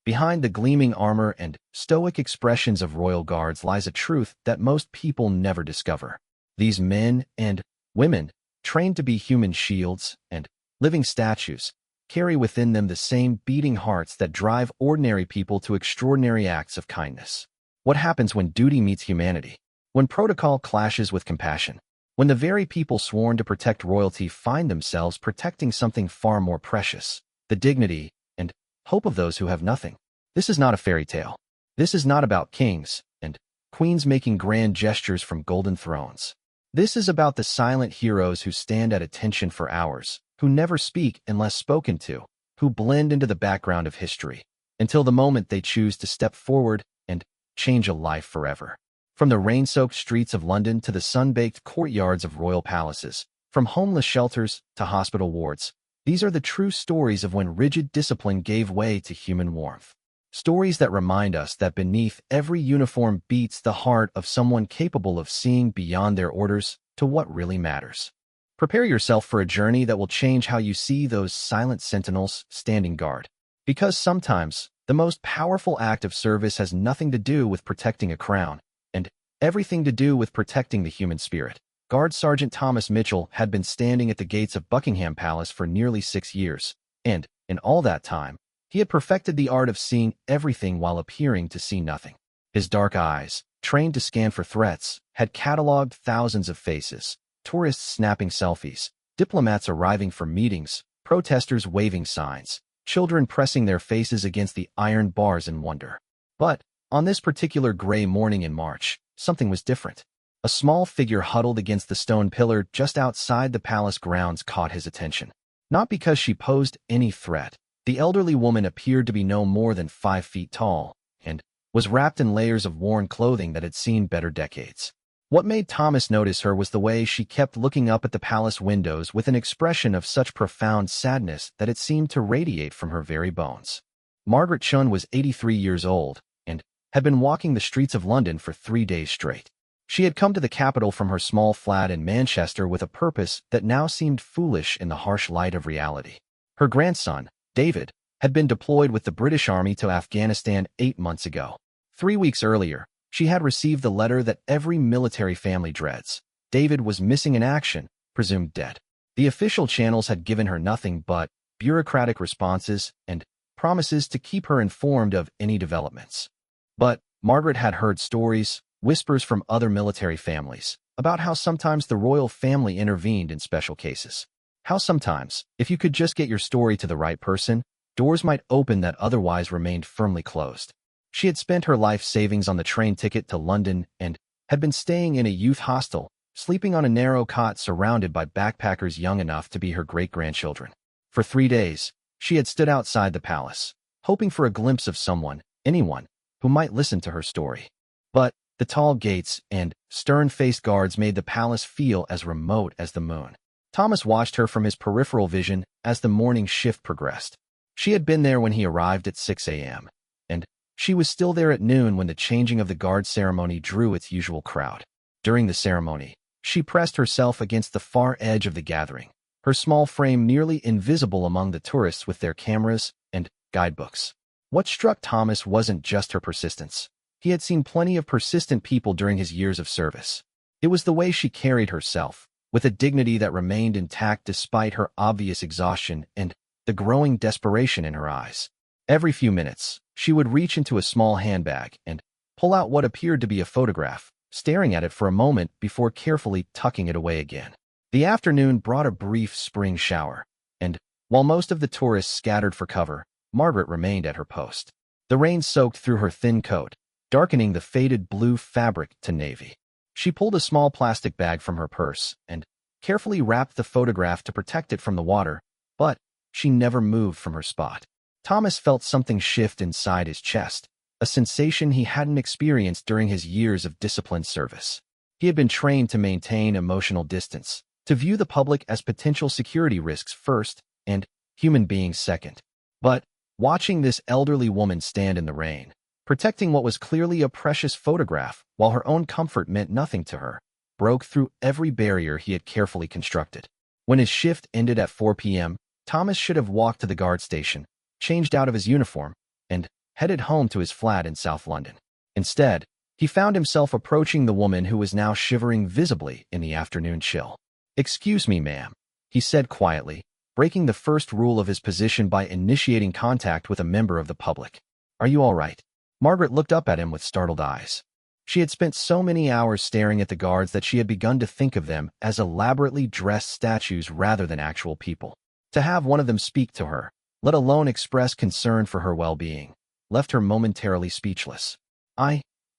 Behind the gleaming armor and stoic expressions of royal guards lies a truth that most people never discover. These men and women, trained to be human shields and living statues, carry within them the same beating hearts that drive ordinary people to extraordinary acts of kindness. What happens when duty meets humanity? When protocol clashes with compassion? When the very people sworn to protect royalty find themselves protecting something far more precious, the dignity and hope of those who have nothing? This is not a fairy tale. This is not about kings and queens making grand gestures from golden thrones. This is about the silent heroes who stand at attention for hours, who never speak unless spoken to, who blend into the background of history, until the moment they choose to step forward and change a life forever. From the rain-soaked streets of London to the sun-baked courtyards of royal palaces, from homeless shelters to hospital wards, these are the true stories of when rigid discipline gave way to human warmth. Stories that remind us that beneath every uniform beats the heart of someone capable of seeing beyond their orders to what really matters. Prepare yourself for a journey that will change how you see those silent sentinels standing guard. Because sometimes, the most powerful act of service has nothing to do with protecting a crown, and everything to do with protecting the human spirit. Guard Sergeant Thomas Mitchell had been standing at the gates of Buckingham Palace for nearly 6 years, and, in all that time, he had perfected the art of seeing everything while appearing to see nothing. His dark eyes, trained to scan for threats, had catalogued thousands of faces, tourists snapping selfies, diplomats arriving for meetings, protesters waving signs, children pressing their faces against the iron bars in wonder. But, on this particular gray morning in March, something was different. A small figure huddled against the stone pillar just outside the palace grounds caught his attention. Not because she posed any threat. The elderly woman appeared to be no more than 5 feet tall, and was wrapped in layers of worn clothing that had seen better decades. What made Thomas notice her was the way she kept looking up at the palace windows with an expression of such profound sadness that it seemed to radiate from her very bones. Margaret Chun was 83 years old, and had been walking the streets of London for 3 days straight. She had come to the capital from her small flat in Manchester with a purpose that now seemed foolish in the harsh light of reality. Her grandson, David, had been deployed with the British Army to Afghanistan 8 months ago. 3 weeks earlier, she had received the letter that every military family dreads. David was missing in action, presumed dead. The official channels had given her nothing but bureaucratic responses and promises to keep her informed of any developments. But Margaret had heard stories, whispers from other military families, about how sometimes the royal family intervened in special cases. How sometimes, if you could just get your story to the right person, doors might open that otherwise remained firmly closed. She had spent her life savings on the train ticket to London and had been staying in a youth hostel, sleeping on a narrow cot surrounded by backpackers young enough to be her great-grandchildren. For 3 days, she had stood outside the palace, hoping for a glimpse of someone, anyone, who might listen to her story. But the tall gates and stern-faced guards made the palace feel as remote as the moon. Thomas watched her from his peripheral vision as the morning shift progressed. She had been there when he arrived at 6 a.m., and she was still there at noon when the changing of the guard ceremony drew its usual crowd. During the ceremony, she pressed herself against the far edge of the gathering, her small frame nearly invisible among the tourists with their cameras and guidebooks. What struck Thomas wasn't just her persistence. He had seen plenty of persistent people during his years of service. It was the way she carried herself, with a dignity that remained intact despite her obvious exhaustion and the growing desperation in her eyes. Every few minutes, she would reach into a small handbag and pull out what appeared to be a photograph, staring at it for a moment before carefully tucking it away again. The afternoon brought a brief spring shower, and while most of the tourists scattered for cover, Margaret remained at her post. The rain soaked through her thin coat, darkening the faded blue fabric to navy. She pulled a small plastic bag from her purse and carefully wrapped the photograph to protect it from the water, but she never moved from her spot. Thomas felt something shift inside his chest, a sensation he hadn't experienced during his years of disciplined service. He had been trained to maintain emotional distance, to view the public as potential security risks first and human beings second. But watching this elderly woman stand in the rain, protecting what was clearly a precious photograph while her own comfort meant nothing to her, broke through every barrier he had carefully constructed. When his shift ended at 4 p.m., Thomas should have walked to the guard station, changed out of his uniform, and headed home to his flat in South London. Instead, he found himself approaching the woman who was now shivering visibly in the afternoon chill. "Excuse me, ma'am," he said quietly, breaking the first rule of his position by initiating contact with a member of the public. "Are you all right?" Margaret looked up at him with startled eyes. She had spent so many hours staring at the guards that she had begun to think of them as elaborately dressed statues rather than actual people. To have one of them speak to her, let alone express concern for her well-being, left her momentarily speechless.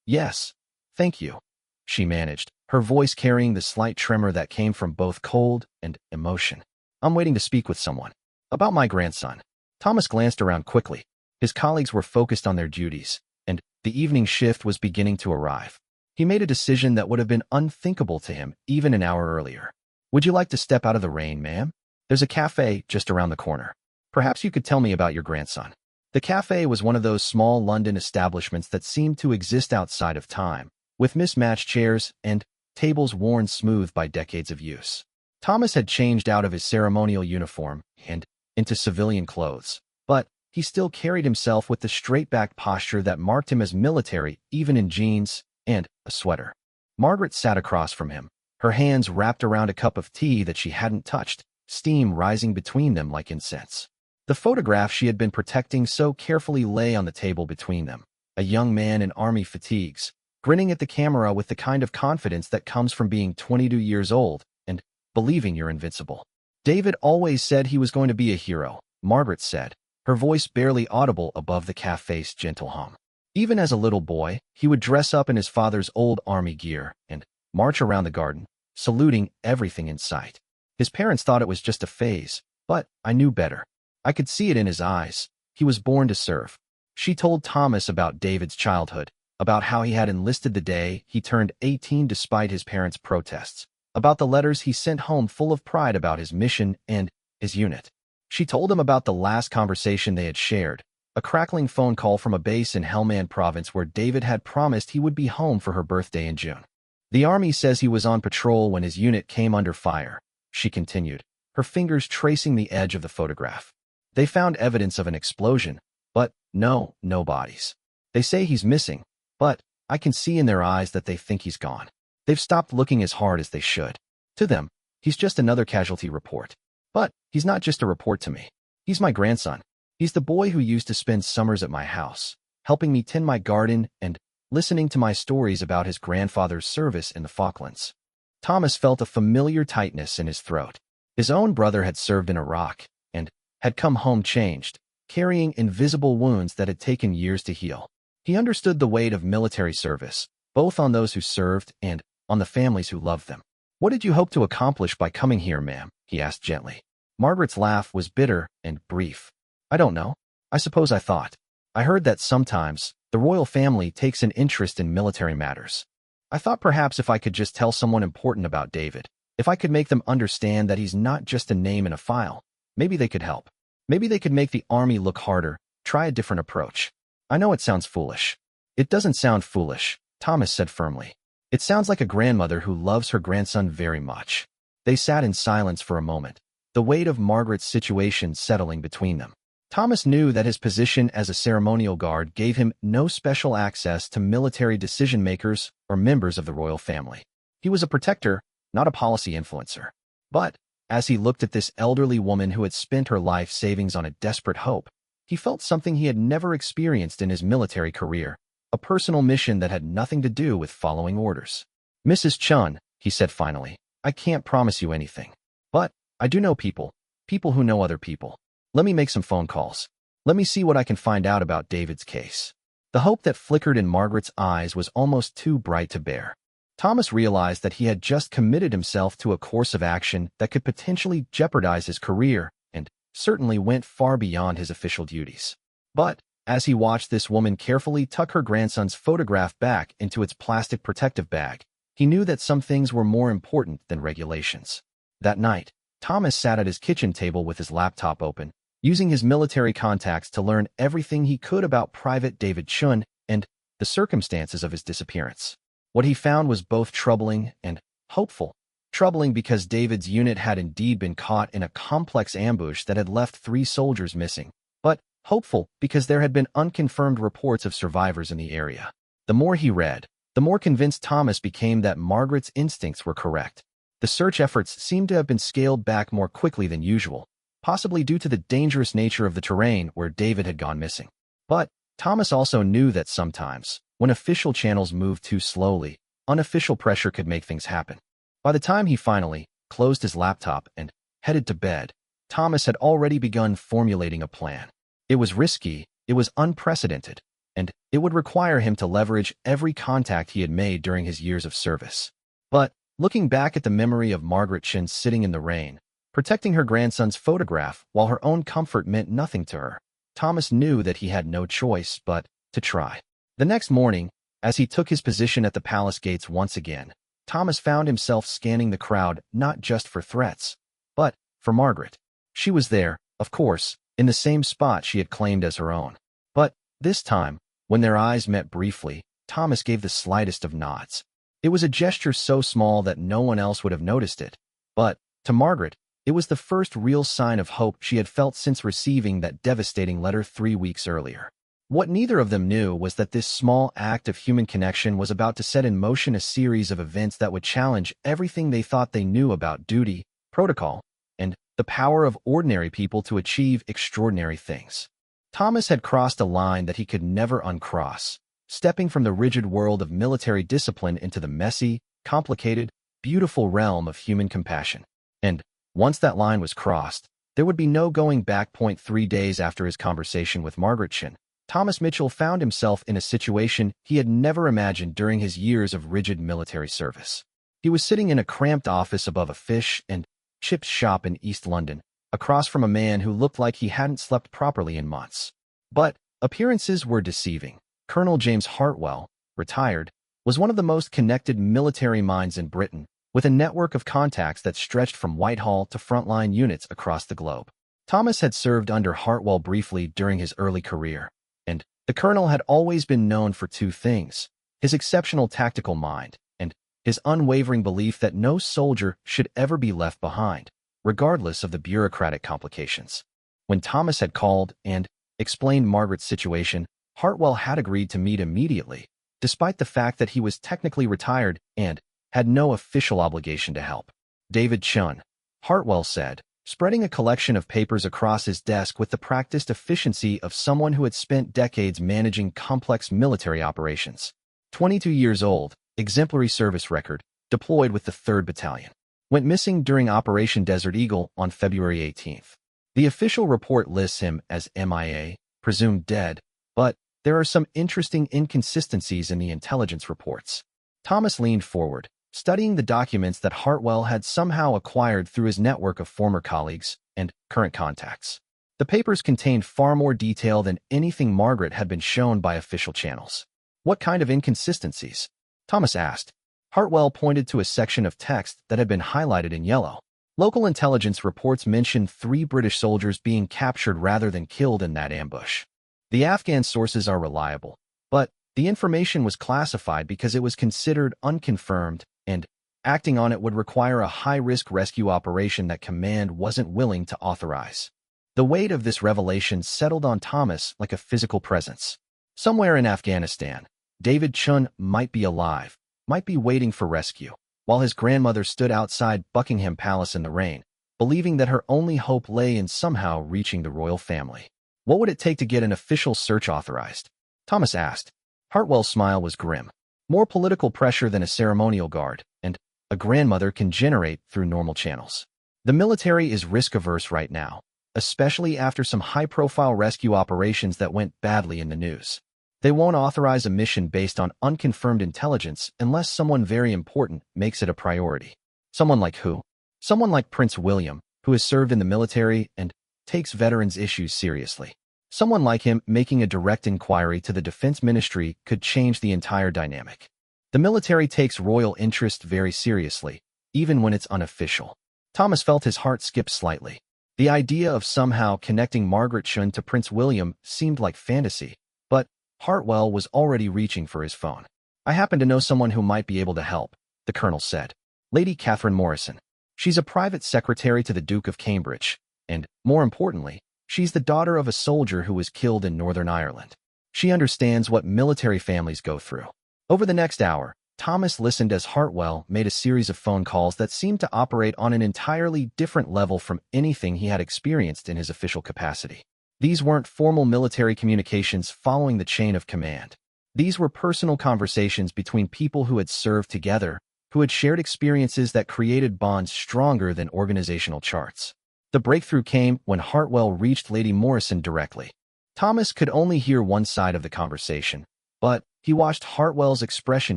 Yes, thank you," she managed, her voice carrying the slight tremor that came from both cold and emotion. "I'm waiting to speak with someone. About my grandson." Thomas glanced around quickly. His colleagues were focused on their duties, and the evening shift was beginning to arrive. He made a decision that would have been unthinkable to him even an hour earlier. "Would you like to step out of the rain, ma'am? There's a cafe just around the corner. Perhaps you could tell me about your grandson." The cafe was one of those small London establishments that seemed to exist outside of time, with mismatched chairs and tables worn smooth by decades of use. Thomas had changed out of his ceremonial uniform and into civilian clothes, but he still carried himself with the straight-backed posture that marked him as military even in jeans and a sweater. Margaret sat across from him, her hands wrapped around a cup of tea that she hadn't touched, steam rising between them like incense. The photograph she had been protecting so carefully lay on the table between them, a young man in army fatigues, grinning at the camera with the kind of confidence that comes from being 22 years old and believing you're invincible. "David always said he was going to be a hero," Margaret said, her voice barely audible above the cafe's gentle hum. "Even as a little boy, he would dress up in his father's old army gear and march around the garden, saluting everything in sight. His parents thought it was just a phase, but I knew better. I could see it in his eyes. He was born to serve." She told Thomas about David's childhood, about how he had enlisted the day he turned 18 despite his parents' protests, about the letters he sent home full of pride about his mission and his unit. She told him about the last conversation they had shared, a crackling phone call from a base in Helmand province where David had promised he would be home for her birthday in June. "The army says he was on patrol when his unit came under fire," she continued, her fingers tracing the edge of the photograph. "They found evidence of an explosion, but no bodies. They say he's missing, but I can see in their eyes that they think he's gone. They've stopped looking as hard as they should. To them, he's just another casualty report. But he's not just a report to me. He's my grandson. He's the boy who used to spend summers at my house, helping me tend my garden and listening to my stories about his grandfather's service in the Falklands." Thomas felt a familiar tightness in his throat. His own brother had served in Iraq and had come home changed, carrying invisible wounds that had taken years to heal. He understood the weight of military service, both on those who served and on the families who loved them. "What did you hope to accomplish by coming here, ma'am?" he asked gently. Margaret's laugh was bitter and brief. "I don't know. I suppose I thought. I heard that sometimes the royal family takes an interest in military matters. I thought perhaps if I could just tell someone important about David, if I could make them understand that he's not just a name in a file, maybe they could help. Maybe they could make the army look harder, try a different approach. I know it sounds foolish." "It doesn't sound foolish," Thomas said firmly. "It sounds like a grandmother who loves her grandson very much." They sat in silence for a moment, the weight of Margaret's situation settling between them. Thomas knew that his position as a ceremonial guard gave him no special access to military decision-makers or members of the royal family. He was a protector, not a policy influencer. But as he looked at this elderly woman who had spent her life savings on a desperate hope, he felt something he had never experienced in his military career, a personal mission that had nothing to do with following orders. "Mrs. Chun," he said finally, "I can't promise you anything. But I do know people who know other people. Let me make some phone calls. Let me see what I can find out about David's case." The hope that flickered in Margaret's eyes was almost too bright to bear. Thomas realized that he had just committed himself to a course of action that could potentially jeopardize his career and certainly went far beyond his official duties. But as he watched this woman carefully tuck her grandson's photograph back into its plastic protective bag, he knew that some things were more important than regulations. That night, Thomas sat at his kitchen table with his laptop open, using his military contacts to learn everything he could about Private David Chun and the circumstances of his disappearance. What he found was both troubling and hopeful. Troubling because David's unit had indeed been caught in a complex ambush that had left 3 soldiers missing, but hopeful because there had been unconfirmed reports of survivors in the area. The more he read, the more convinced Thomas became that Margaret's instincts were correct. The search efforts seemed to have been scaled back more quickly than usual, possibly due to the dangerous nature of the terrain where David had gone missing. But Thomas also knew that sometimes, when official channels moved too slowly, unofficial pressure could make things happen. By the time he finally closed his laptop and headed to bed, Thomas had already begun formulating a plan. It was risky, it was unprecedented, and it would require him to leverage every contact he had made during his years of service. But looking back at the memory of Margaret Chin sitting in the rain, protecting her grandson's photograph while her own comfort meant nothing to her, Thomas knew that he had no choice but to try. The next morning, as he took his position at the palace gates once again, Thomas found himself scanning the crowd not just for threats, but for Margaret. She was there, of course, in the same spot she had claimed as her own. But this time, when their eyes met briefly, Thomas gave the slightest of nods. It was a gesture so small that no one else would have noticed it. But, to Margaret, it was the first real sign of hope she had felt since receiving that devastating letter 3 weeks earlier. What neither of them knew was that this small act of human connection was about to set in motion a series of events that would challenge everything they thought they knew about duty, protocol, and the power of ordinary people to achieve extraordinary things. Thomas had crossed a line that he could never uncross, stepping from the rigid world of military discipline into the messy, complicated, beautiful realm of human compassion. And once that line was crossed, there would be no going back. 3 days after his conversation with Margaret Chin, Thomas Mitchell found himself in a situation he had never imagined during his years of rigid military service. He was sitting in a cramped office above a fish and chips shop in East London, across from a man who looked like he hadn't slept properly in months. But appearances were deceiving. Colonel James Hartwell, retired, was one of the most connected military minds in Britain, with a network of contacts that stretched from Whitehall to frontline units across the globe. Thomas had served under Hartwell briefly during his early career, and the colonel had always been known for two things: his exceptional tactical mind and his unwavering belief that no soldier should ever be left behind, regardless of the bureaucratic complications. When Thomas had called and explained Margaret's situation, Hartwell had agreed to meet immediately, despite the fact that he was technically retired and had no official obligation to help. David Chun, Hartwell said, spreading a collection of papers across his desk with the practiced efficiency of someone who had spent decades managing complex military operations. 22 years old, exemplary service record, deployed with the 3rd Battalion. Went missing during Operation Desert Eagle on February 18th. The official report lists him as MIA, presumed dead, but there are some interesting inconsistencies in the intelligence reports. Thomas leaned forward, studying the documents that Hartwell had somehow acquired through his network of former colleagues and current contacts. The papers contained far more detail than anything Margaret had been shown by official channels. What kind of inconsistencies? Thomas asked. Hartwell pointed to a section of text that had been highlighted in yellow. Local intelligence reports mentioned 3 British soldiers being captured rather than killed in that ambush. The Afghan sources are reliable, but the information was classified because it was considered unconfirmed, and acting on it would require a high-risk rescue operation that command wasn't willing to authorize. The weight of this revelation settled on Thomas like a physical presence. Somewhere in Afghanistan, David Chun might be alive, might be waiting for rescue, while his grandmother stood outside Buckingham Palace in the rain, believing that her only hope lay in somehow reaching the royal family. What would it take to get an official search authorized? Thomas asked. Hartwell's smile was grim. More political pressure than a ceremonial guard and a grandmother can generate through normal channels. The military is risk-averse right now, especially after some high-profile rescue operations that went badly in the news. They won't authorize a mission based on unconfirmed intelligence unless someone very important makes it a priority. Someone like who? Someone like Prince William, who has served in the military and takes veterans' issues seriously. Someone like him making a direct inquiry to the Defense Ministry could change the entire dynamic. The military takes royal interest very seriously, even when it's unofficial. Thomas felt his heart skip slightly. The idea of somehow connecting Margaret Chun to Prince William seemed like fantasy, but Hartwell was already reaching for his phone. I happen to know someone who might be able to help, the colonel said. Lady Catherine Morrison. She's a private secretary to the Duke of Cambridge, and, more importantly, She's the daughter of a soldier who was killed in Northern Ireland. She understands what military families go through. Over the next hour, Thomas listened as Hartwell made a series of phone calls that seemed to operate on an entirely different level from anything he had experienced in his official capacity. These weren't formal military communications following the chain of command. These were personal conversations between people who had served together, who had shared experiences that created bonds stronger than organizational charts. The breakthrough came when Hartwell reached Lady Morrison directly. Thomas could only hear one side of the conversation, but he watched Hartwell's expression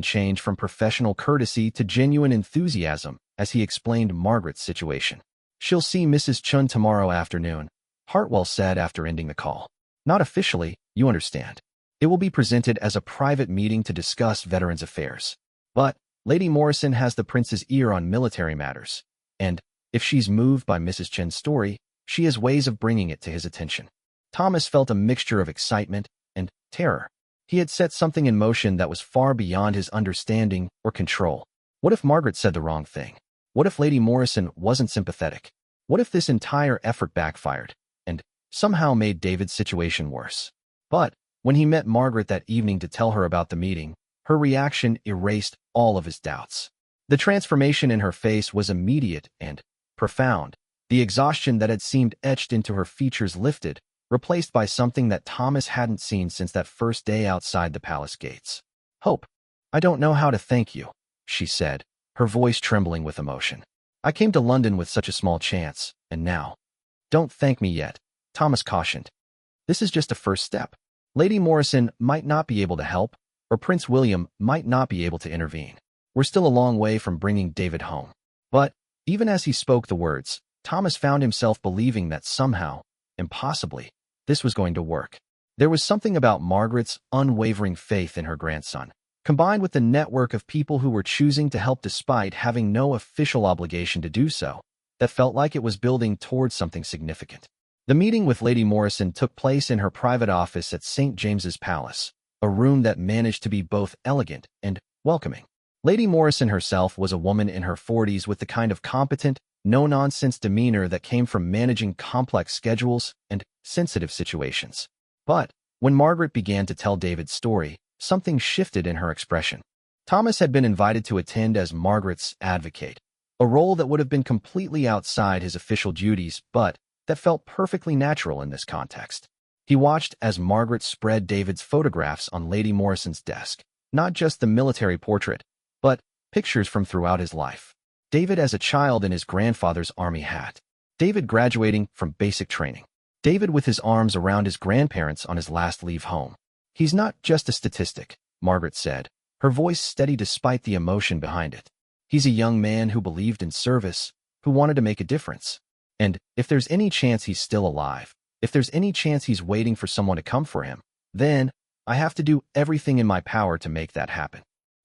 change from professional courtesy to genuine enthusiasm as he explained Margaret's situation. "She'll see Mrs. Chun tomorrow afternoon," Hartwell said after ending the call. "Not officially, you understand. It will be presented as a private meeting to discuss veterans' affairs. But Lady Morrison has the prince's ear on military matters, and if she's moved by Mrs. Chen's story, she has ways of bringing it to his attention." Thomas felt a mixture of excitement and terror. He had set something in motion that was far beyond his understanding or control. What if Margaret said the wrong thing? What if Lady Morrison wasn't sympathetic? What if this entire effort backfired and somehow made David's situation worse? But when he met Margaret that evening to tell her about the meeting, her reaction erased all of his doubts. The transformation in her face was immediate and profound. The exhaustion that had seemed etched into her features lifted, replaced by something that Thomas hadn't seen since that first day outside the palace gates. "Hope, I don't know how to thank you," she said, her voice trembling with emotion. "I came to London with such a small chance, and now—" "Don't thank me yet," Thomas cautioned. "This is just a first step. Lady Morrison might not be able to help, or Prince William might not be able to intervene. We're still a long way from bringing David home." But even as he spoke the words, Thomas found himself believing that somehow, impossibly, this was going to work. There was something about Margaret's unwavering faith in her grandson, combined with the network of people who were choosing to help despite having no official obligation to do so, that felt like it was building towards something significant. The meeting with Lady Morrison took place in her private office at St. James's Palace, a room that managed to be both elegant and welcoming. Lady Morrison herself was a woman in her 40s with the kind of competent, no-nonsense demeanor that came from managing complex schedules and sensitive situations. But when Margaret began to tell David's story, something shifted in her expression. Thomas had been invited to attend as Margaret's advocate, a role that would have been completely outside his official duties, but that felt perfectly natural in this context. He watched as Margaret spread David's photographs on Lady Morrison's desk, not just the military portrait, but pictures from throughout his life. David as a child in his grandfather's army hat. David graduating from basic training. David with his arms around his grandparents on his last leave home. "He's not just a statistic," Margaret said, her voice steady despite the emotion behind it. "He's a young man who believed in service, who wanted to make a difference. And if there's any chance he's still alive, if there's any chance he's waiting for someone to come for him, then I have to do everything in my power to make that happen."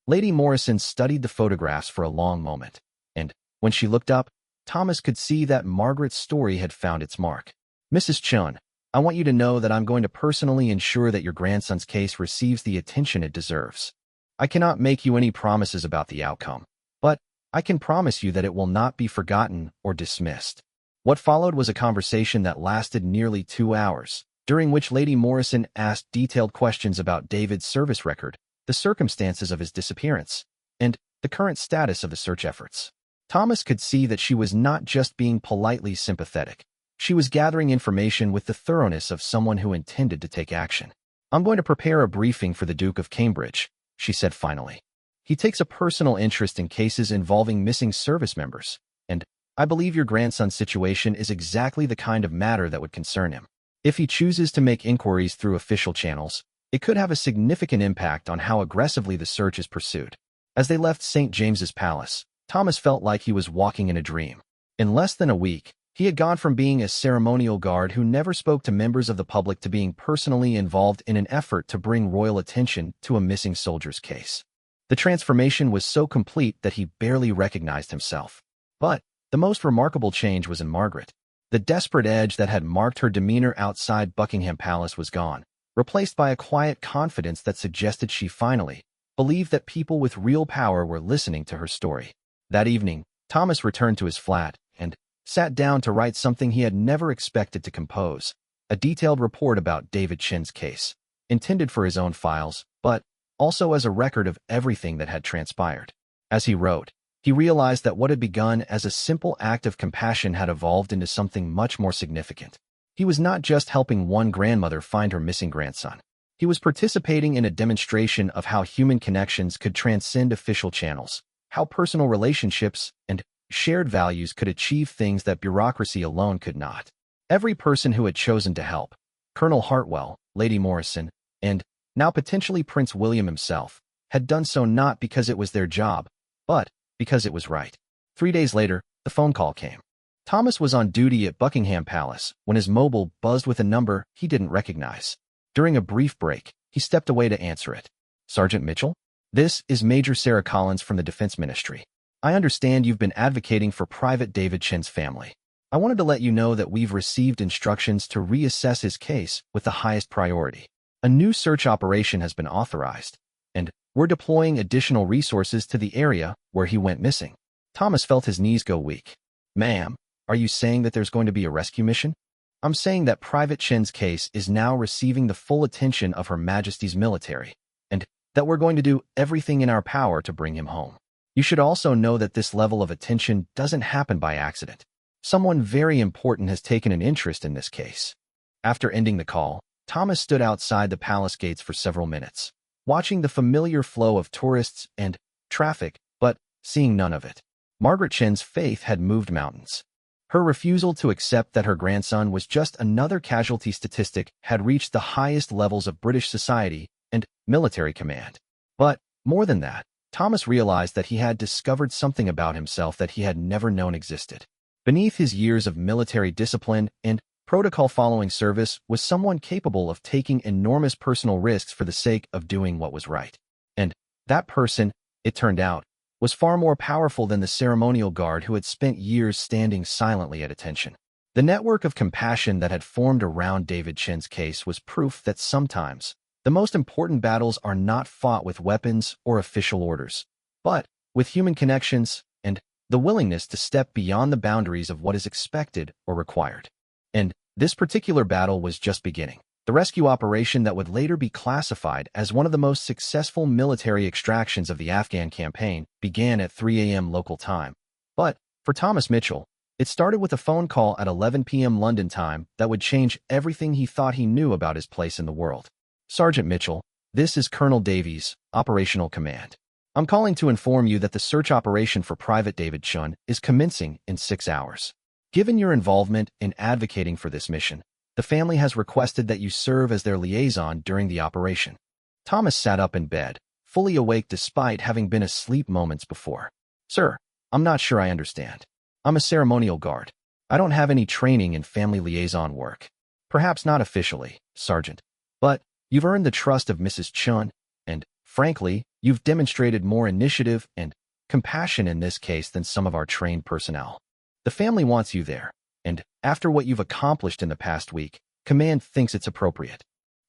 Lady Morrison studied the photographs for a long moment, and when she looked up, Thomas could see that Margaret's story had found its mark. "Mrs. Chun, I want you to know that I'm going to personally ensure that your grandson's case receives the attention it deserves. I cannot make you any promises about the outcome, but I can promise you that it will not be forgotten or dismissed." What followed was a conversation that lasted nearly 2 hours, during which Lady Morrison asked detailed questions about David's service record, the circumstances of his disappearance, and the current status of the search efforts. Thomas could see that she was not just being politely sympathetic. She was gathering information with the thoroughness of someone who intended to take action. "I'm going to prepare a briefing for the Duke of Cambridge," she said finally. "He takes a personal interest in cases involving missing service members, and I believe your grandson's situation is exactly the kind of matter that would concern him. If he chooses to make inquiries through official channels, it could have a significant impact on how aggressively the search is pursued." As they left St. James's Palace, Thomas felt like he was walking in a dream. In less than a week, he had gone from being a ceremonial guard who never spoke to members of the public to being personally involved in an effort to bring royal attention to a missing soldier's case. The transformation was so complete that he barely recognized himself. But the most remarkable change was in Margaret. The desperate edge that had marked her demeanor outside Buckingham Palace was gone, replaced by a quiet confidence that suggested she finally believed that people with real power were listening to her story. That evening, Thomas returned to his flat and sat down to write something he had never expected to compose, a detailed report about David Chin's case, intended for his own files, but also as a record of everything that had transpired. As he wrote, he realized that what had begun as a simple act of compassion had evolved into something much more significant. He was not just helping one grandmother find her missing grandson. He was participating in a demonstration of how human connections could transcend official channels, how personal relationships and shared values could achieve things that bureaucracy alone could not. Every person who had chosen to help, Colonel Hartwell, Lady Morrison, and now potentially Prince William himself, had done so not because it was their job, but because it was right. 3 days later, the phone call came. Thomas was on duty at Buckingham Palace when his mobile buzzed with a number he didn't recognize. During a brief break, he stepped away to answer it. Sergeant Mitchell? This is Major Sarah Collins from the Defense Ministry. I understand you've been advocating for Private David Chin's family. I wanted to let you know that we've received instructions to reassess his case with the highest priority. A new search operation has been authorized, and we're deploying additional resources to the area where he went missing. Thomas felt his knees go weak. Ma'am, are you saying that there's going to be a rescue mission? I'm saying that Private Chin's case is now receiving the full attention of Her Majesty's military, and that we're going to do everything in our power to bring him home. You should also know that this level of attention doesn't happen by accident. Someone very important has taken an interest in this case. After ending the call, Thomas stood outside the palace gates for several minutes, watching the familiar flow of tourists and traffic, but seeing none of it. Margaret Chin's faith had moved mountains. Her refusal to accept that her grandson was just another casualty statistic had reached the highest levels of British society and military command. But, more than that, Thomas realized that he had discovered something about himself that he had never known existed. Beneath his years of military discipline and protocol-following service was someone capable of taking enormous personal risks for the sake of doing what was right. And that person, it turned out, was far more powerful than the ceremonial guard who had spent years standing silently at attention. The network of compassion that had formed around David Chin's case was proof that sometimes the most important battles are not fought with weapons or official orders, but with human connections and the willingness to step beyond the boundaries of what is expected or required. And this particular battle was just beginning. The rescue operation that would later be classified as one of the most successful military extractions of the Afghan campaign began at 3 a.m. local time. But for Thomas Mitchell, it started with a phone call at 11 p.m. London time that would change everything he thought he knew about his place in the world. Sergeant Mitchell, this is Colonel Davies, Operational Command. I'm calling to inform you that the search operation for Private David Chin is commencing in 6 hours. Given your involvement in advocating for this mission, the family has requested that you serve as their liaison during the operation. Thomas sat up in bed, fully awake despite having been asleep moments before. Sir, I'm not sure I understand. I'm a ceremonial guard. I don't have any training in family liaison work. Perhaps not officially, Sergeant. But you've earned the trust of Mrs. Chin, and, frankly, you've demonstrated more initiative and compassion in this case than some of our trained personnel. The family wants you there, and after what you've accomplished in the past week, Command thinks it's appropriate.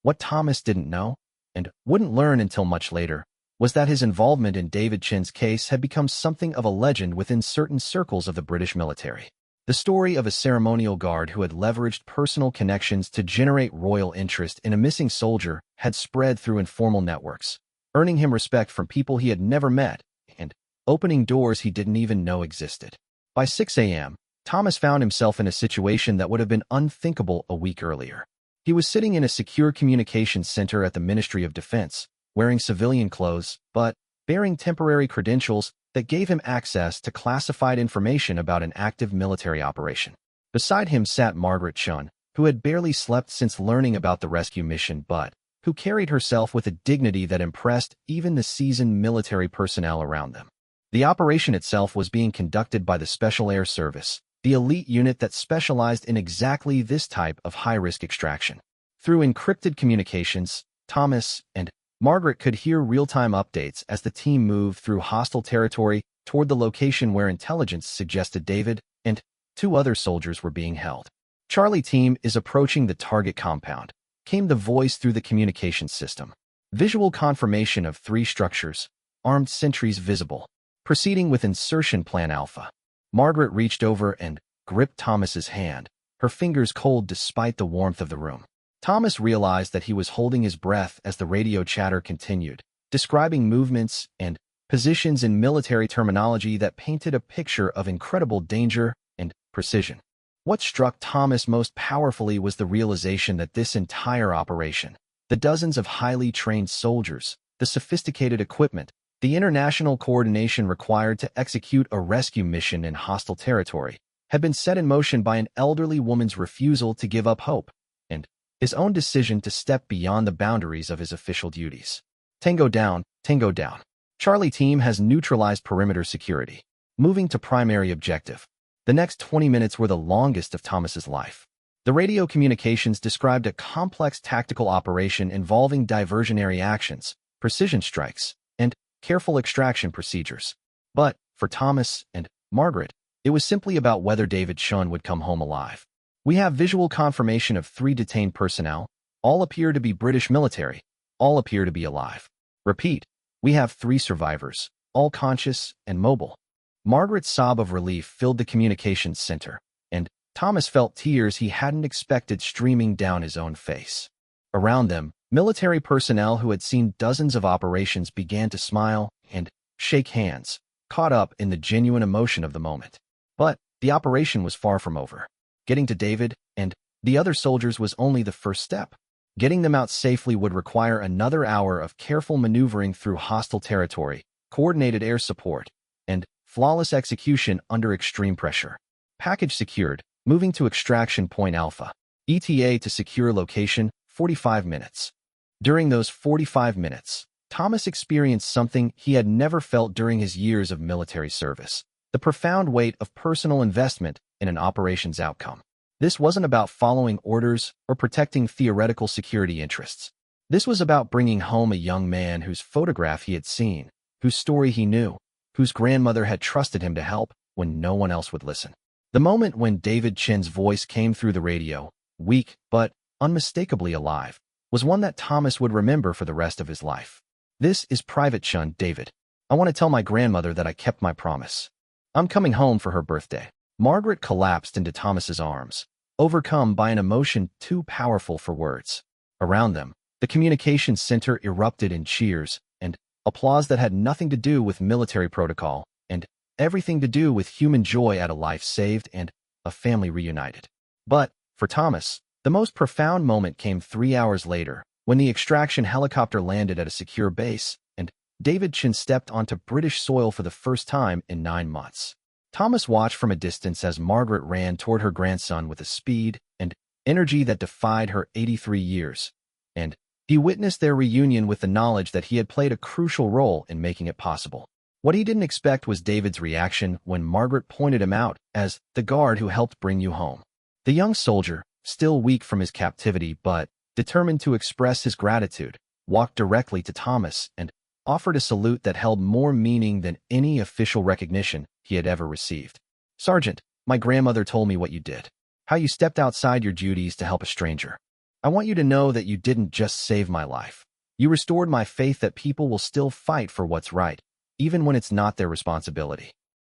What Thomas didn't know, and wouldn't learn until much later, was that his involvement in David Chin's case had become something of a legend within certain circles of the British military. The story of a ceremonial guard who had leveraged personal connections to generate royal interest in a missing soldier had spread through informal networks, earning him respect from people he had never met and opening doors he didn't even know existed. By 6 a.m., Thomas found himself in a situation that would have been unthinkable a week earlier. He was sitting in a secure communications center at the Ministry of Defense, wearing civilian clothes, but bearing temporary credentials that gave him access to classified information about an active military operation. Beside him sat Margaret Chin, who had barely slept since learning about the rescue mission but who carried herself with a dignity that impressed even the seasoned military personnel around them. The operation itself was being conducted by the Special Air Service, the elite unit that specialized in exactly this type of high-risk extraction. Through encrypted communications, Thomas and Margaret could hear real-time updates as the team moved through hostile territory toward the location where intelligence suggested David and 2 other soldiers were being held. Charlie team is approaching the target compound, came the voice through the communications system. Visual confirmation of 3 structures, armed sentries visible. Proceeding with insertion plan Alpha. Margaret reached over and gripped Thomas's hand, her fingers cold despite the warmth of the room. Thomas realized that he was holding his breath as the radio chatter continued, describing movements and positions in military terminology that painted a picture of incredible danger and precision. What struck Thomas most powerfully was the realization that this entire operation, the dozens of highly trained soldiers, the sophisticated equipment, the international coordination required to execute a rescue mission in hostile territory, had been set in motion by an elderly woman's refusal to give up hope, and his own decision to step beyond the boundaries of his official duties. Tango down, Tango down. Charlie team has neutralized perimeter security. Moving to primary objective. The next 20 minutes were the longest of Thomas's life. The radio communications described a complex tactical operation involving diversionary actions, precision strikes, and careful extraction procedures. But, for Thomas and Margaret, it was simply about whether David Chun would come home alive. We have visual confirmation of 3 detained personnel. All appear to be British military. All appear to be alive. Repeat, we have 3 survivors, all conscious and mobile. Margaret's sob of relief filled the communications center, and Thomas felt tears he hadn't expected streaming down his own face. Around them, military personnel who had seen dozens of operations began to smile and shake hands, caught up in the genuine emotion of the moment. But the operation was far from over. Getting to David and the other soldiers was only the first step. Getting them out safely would require another hour of careful maneuvering through hostile territory, coordinated air support, and flawless execution under extreme pressure. Package secured, moving to extraction point Alpha. ETA to secure location, 45 minutes. During those 45 minutes, Thomas experienced something he had never felt during his years of military service: the profound weight of personal investment in an operation's outcome. This wasn't about following orders or protecting theoretical security interests. This was about bringing home a young man whose photograph he had seen, whose story he knew, whose grandmother had trusted him to help when no one else would listen. The moment when David Chin's voice came through the radio, weak but unmistakably alive, was one that Thomas would remember for the rest of his life. "This is Private Chun, David. I want to tell my grandmother that I kept my promise. I'm coming home for her birthday." Margaret collapsed into Thomas's arms, overcome by an emotion too powerful for words. Around them, the communications center erupted in cheers and applause that had nothing to do with military protocol and everything to do with human joy at a life saved and a family reunited. But, for Thomas, the most profound moment came 3 hours later, when the extraction helicopter landed at a secure base and David Chin stepped onto British soil for the first time in 9 months. Thomas watched from a distance as Margaret ran toward her grandson with a speed and energy that defied her 83 years, and he witnessed their reunion with the knowledge that he had played a crucial role in making it possible. What he didn't expect was David's reaction when Margaret pointed him out as the guard who helped bring you home. The young soldier, still weak from his captivity but determined to express his gratitude, walked directly to Thomas and offered a salute that held more meaning than any official recognition he had ever received. "Sergeant, my grandmother told me what you did. How you stepped outside your duties to help a stranger. I want you to know that you didn't just save my life. You restored my faith that people will still fight for what's right, even when it's not their responsibility."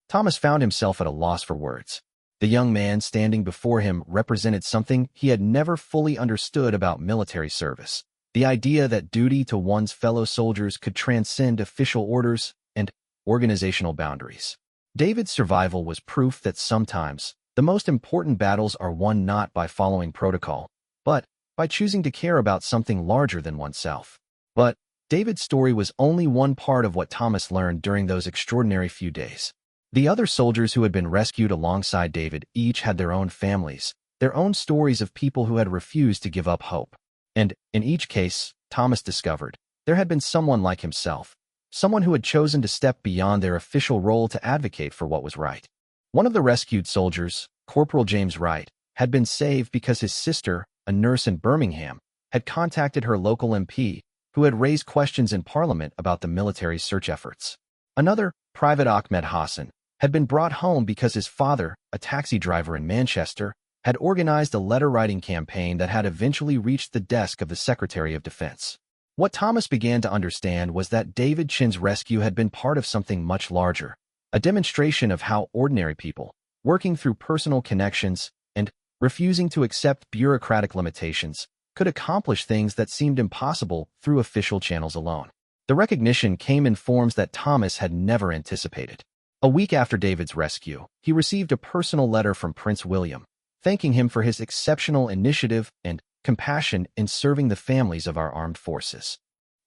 Thomas found himself at a loss for words. The young man standing before him represented something he had never fully understood about military service: the idea that duty to one's fellow soldiers could transcend official orders and organizational boundaries. David's survival was proof that sometimes the most important battles are won not by following protocol, but by choosing to care about something larger than oneself. But David's story was only one part of what Thomas learned during those extraordinary few days. The other soldiers who had been rescued alongside David each had their own families, their own stories of people who had refused to give up hope. And in each case, Thomas discovered, there had been someone like himself, someone who had chosen to step beyond their official role to advocate for what was right. One of the rescued soldiers, Corporal James Wright, had been saved because his sister, a nurse in Birmingham, had contacted her local MP, who had raised questions in Parliament about the military's search efforts. Another, Private Ahmed Hassan, had been brought home because his father, a taxi driver in Manchester, had organized a letter-writing campaign that had eventually reached the desk of the Secretary of Defense. What Thomas began to understand was that David Chin's rescue had been part of something much larger, a demonstration of how ordinary people, working through personal connections and refusing to accept bureaucratic limitations, could accomplish things that seemed impossible through official channels alone. The recognition came in forms that Thomas had never anticipated. A week after David's rescue, he received a personal letter from Prince William, thanking him for his exceptional initiative and compassion in serving the families of our armed forces.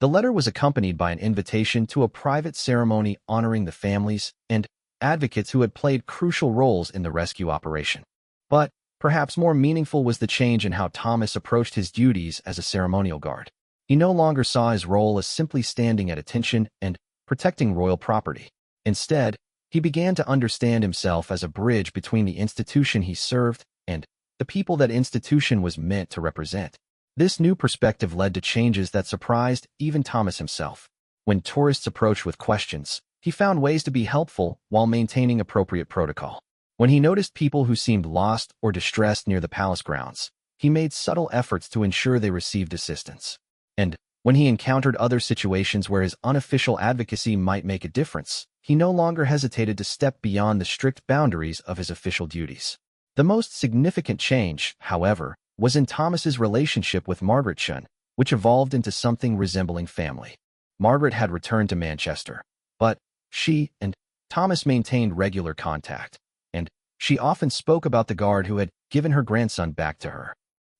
The letter was accompanied by an invitation to a private ceremony honoring the families and advocates who had played crucial roles in the rescue operation. But perhaps more meaningful was the change in how Thomas approached his duties as a ceremonial guard. He no longer saw his role as simply standing at attention and protecting royal property. Instead, he began to understand himself as a bridge between the institution he served and the people that institution was meant to represent. This new perspective led to changes that surprised even Thomas himself. When tourists approached with questions, he found ways to be helpful while maintaining appropriate protocol. When he noticed people who seemed lost or distressed near the palace grounds, he made subtle efforts to ensure they received assistance. And when he encountered other situations where his unofficial advocacy might make a difference, he no longer hesitated to step beyond the strict boundaries of his official duties. The most significant change, however, was in Thomas's relationship with Margaret Chun, which evolved into something resembling family. Margaret had returned to Manchester, but she and Thomas maintained regular contact, and she often spoke about the guard who had given her grandson back to her.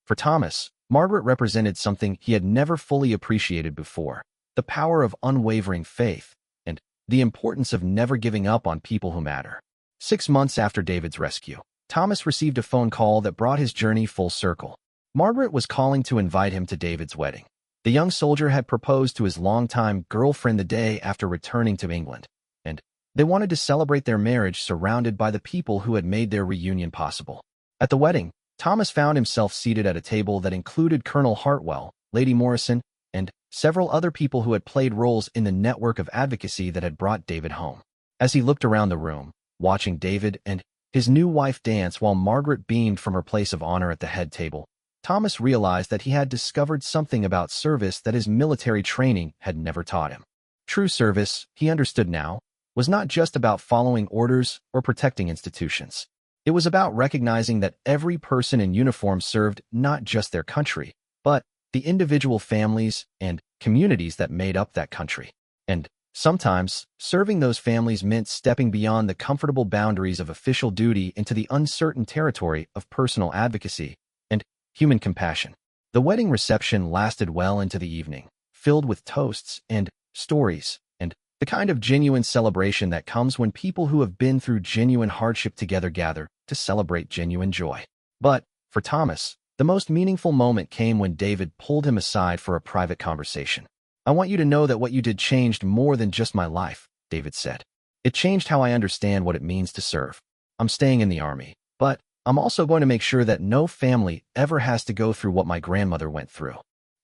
For Thomas, Margaret represented something he had never fully appreciated before: the power of unwavering faith and the importance of never giving up on people who matter. 6 months after David's rescue, Thomas received a phone call that brought his journey full circle. Margaret was calling to invite him to David's wedding. The young soldier had proposed to his longtime girlfriend the day after returning to England, and they wanted to celebrate their marriage surrounded by the people who had made their reunion possible. At the wedding, Thomas found himself seated at a table that included Colonel Hartwell, Lady Morrison, and several other people who had played roles in the network of advocacy that had brought David home. As he looked around the room, watching David and his new wife dance while Margaret beamed from her place of honor at the head table, Thomas realized that he had discovered something about service that his military training had never taught him. True service, he understood now, was not just about following orders or protecting institutions. It was about recognizing that every person in uniform served not just their country, but the individual families and communities that made up that country. And sometimes, serving those families meant stepping beyond the comfortable boundaries of official duty into the uncertain territory of personal advocacy and human compassion. The wedding reception lasted well into the evening, filled with toasts and stories, and the kind of genuine celebration that comes when people who have been through genuine hardship together gather to celebrate genuine joy. But, for Thomas, the most meaningful moment came when David pulled him aside for a private conversation. "I want you to know that what you did changed more than just my life," David said. "It changed how I understand what it means to serve. I'm staying in the army, but I'm also going to make sure that no family ever has to go through what my grandmother went through.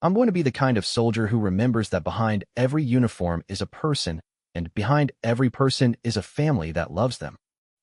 I'm going to be the kind of soldier who remembers that behind every uniform is a person, and behind every person is a family that loves them."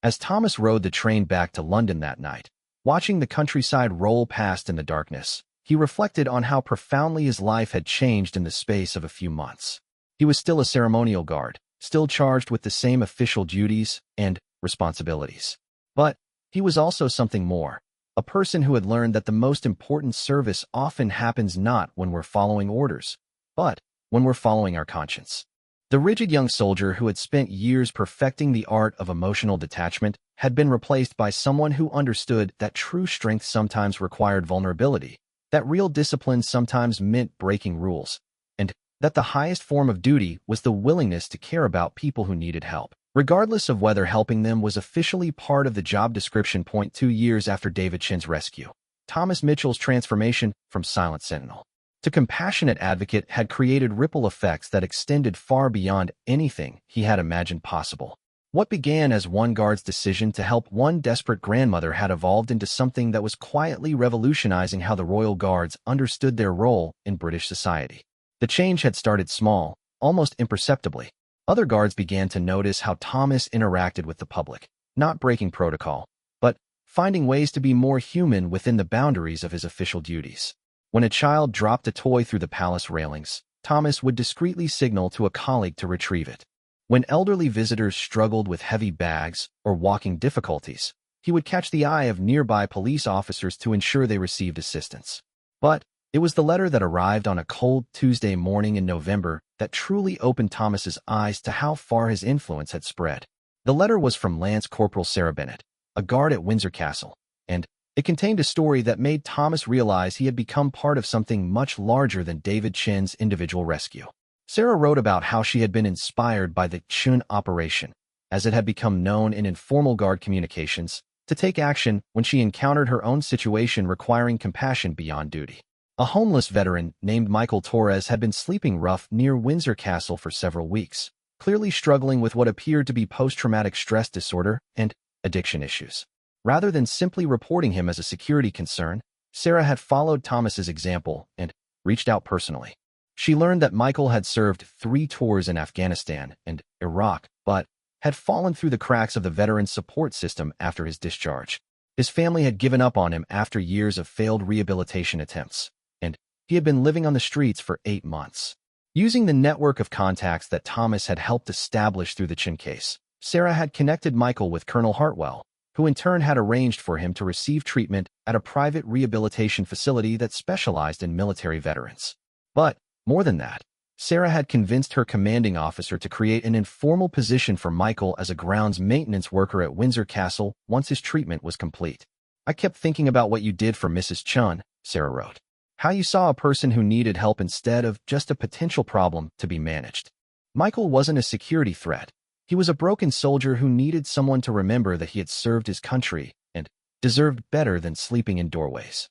As Thomas rode the train back to London that night, watching the countryside roll past in the darkness, he reflected on how profoundly his life had changed in the space of a few months. He was still a ceremonial guard, still charged with the same official duties and responsibilities. But he was also something more, a person who had learned that the most important service often happens not when we're following orders, but when we're following our conscience. The rigid young soldier who had spent years perfecting the art of emotional detachment had been replaced by someone who understood that true strength sometimes required vulnerability, that real discipline sometimes meant breaking rules, and that the highest form of duty was the willingness to care about people who needed help, regardless of whether helping them was officially part of the job description. 2 years after David Chin's rescue, Thomas Mitchell's transformation from silent sentinel to compassionate advocate had created ripple effects that extended far beyond anything he had imagined possible. What began as one guard's decision to help one desperate grandmother had evolved into something that was quietly revolutionizing how the Royal Guards understood their role in British society. The change had started small, almost imperceptibly. Other guards began to notice how Thomas interacted with the public, not breaking protocol, but finding ways to be more human within the boundaries of his official duties. When a child dropped a toy through the palace railings, Thomas would discreetly signal to a colleague to retrieve it. When elderly visitors struggled with heavy bags or walking difficulties, he would catch the eye of nearby police officers to ensure they received assistance. But it was the letter that arrived on a cold Tuesday morning in November that truly opened Thomas's eyes to how far his influence had spread. The letter was from Lance Corporal Sarah Bennett, a guard at Windsor Castle, and it contained a story that made Thomas realize he had become part of something much larger than David Chin's individual rescue. Sarah wrote about how she had been inspired by the Chun operation, as it had become known in informal guard communications, to take action when she encountered her own situation requiring compassion beyond duty. A homeless veteran named Michael Torres had been sleeping rough near Windsor Castle for several weeks, clearly struggling with what appeared to be post-traumatic stress disorder and addiction issues. Rather than simply reporting him as a security concern, Sarah had followed Thomas's example and reached out personally. She learned that Michael had served 3 tours in Afghanistan and Iraq, but had fallen through the cracks of the veteran support system after his discharge. His family had given up on him after years of failed rehabilitation attempts, and he had been living on the streets for 8 months. Using the network of contacts that Thomas had helped establish through the Chin case, Sarah had connected Michael with Colonel Hartwell, who in turn had arranged for him to receive treatment at a private rehabilitation facility that specialized in military veterans. But, more than that, Sarah had convinced her commanding officer to create an informal position for Michael as a grounds maintenance worker at Windsor Castle once his treatment was complete. "I kept thinking about what you did for Mrs. Chun," Sarah wrote. "How you saw a person who needed help instead of just a potential problem to be managed." Michael wasn't a security threat. He was a broken soldier who needed someone to remember that he had served his country and deserved better than sleeping in doorways.